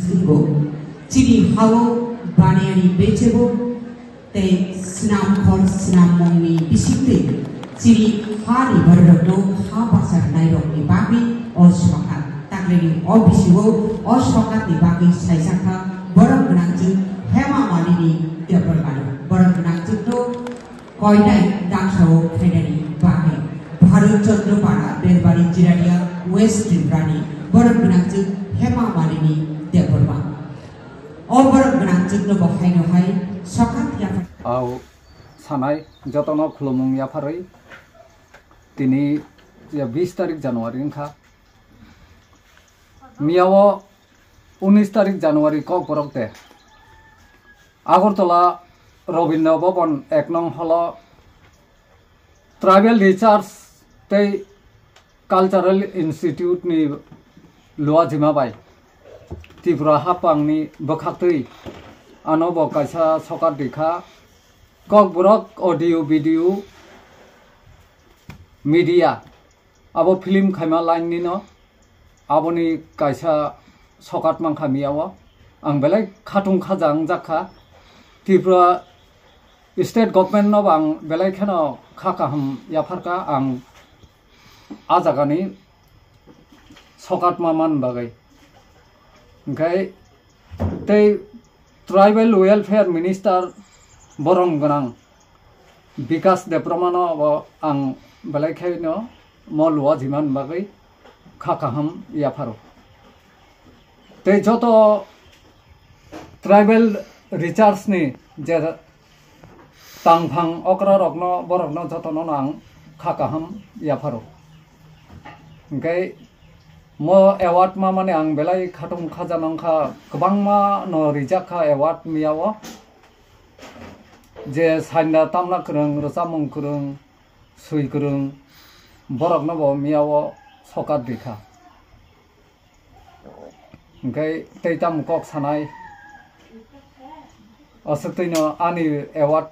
Singo, Chiri Hao, Baniani Bechebo, Te Snam Hor Snam Moni Bishite, Chiri Hari Bardo, Habasa Nairo Nibaki, Oswaka, Takleri Obishiwo, Oswaka Nibaki, Saisaka, Borok Nanju, Hema Malini, Department, Borok Nanju, Koinai, Daksho, Kennedy, Baki, Haru Chandropara, Belbari Jiradia, West Rimbrani, Borok Nanju, Hema Malini, Department. All Borok Nanju, no Bohaino High, Sokat Yapa. Au Sanai, Jotono Klumung Yapari, Tini, 20 तारीख जनवरी खा मियाव 19 तारीख जनवरी को परकते आगरतला रवीन्द्र भवन 1 नং हल tribal research ते cultural institute नि लुआ जिमा बाय त्रिपुरा हापांगनि बखाक्तै आनो बकाइसा सका दिखा कक बरक audio video media abo film khaima line ni no aboni kaisa sokat mangkha miyawa ang belai khatung khajang jakha Tripura state government no ang belai khano khaka ham yafarka ang ajagani sokat maman bagai ngai tei tribal welfare minister borong ganang Vikas Depramano ang belai khaino Molwa Jiman Bagai Kakaham Yaparo. They Joto tribal recharge ni Jada Tangpang Okra Rogno Borogno Jotonang Kakaham Yaparo. Okay, Mo Award Mamani Ang Belai Katum Kazananka Kabangma no Rijaka Award Miawa Je Sanda Tamla Kurung, Rosamung Kurung, Sui Kurung. Borok na bo miyawo sokat dikha okay teitam kok sanai asuktoino ani award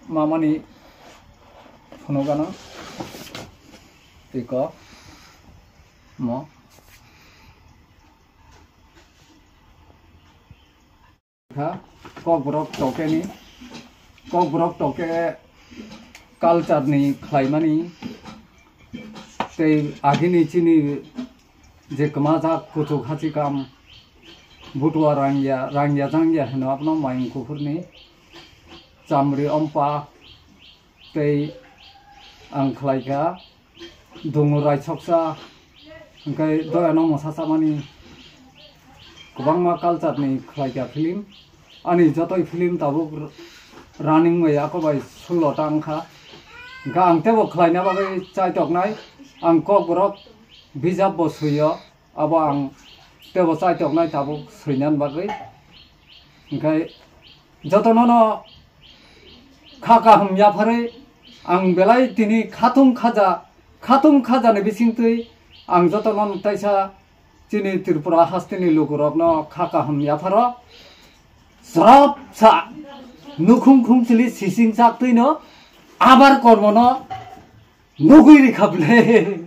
mamani phonogana tiko mo ha kok borok toke ni kok borok toke culture ni khlaimani Tei agini chini je kamaja kutu khachi kam butua rangya jangya heno apno maing kufurni chamri ompa tei ang khlaika dungurai choksa angkai doyano mosasa mani kubangma culture ni khlaika film ani jotoi film tabu running way akobai 16 ta angkha ga angtebo khlaina bagai chai toknai ang kok borok bijab bo suyo abo ang tebo chai toknai tabu suinan bagai angkai jotono no khaka hum yapare ang belai tini khatung khaja ni bisingtui ang jotono taisa chini Tripura hastini lukurok no khaka hum yaparo srap sa nukhum khum chili sising sak tui no abar kormo no Nugui khable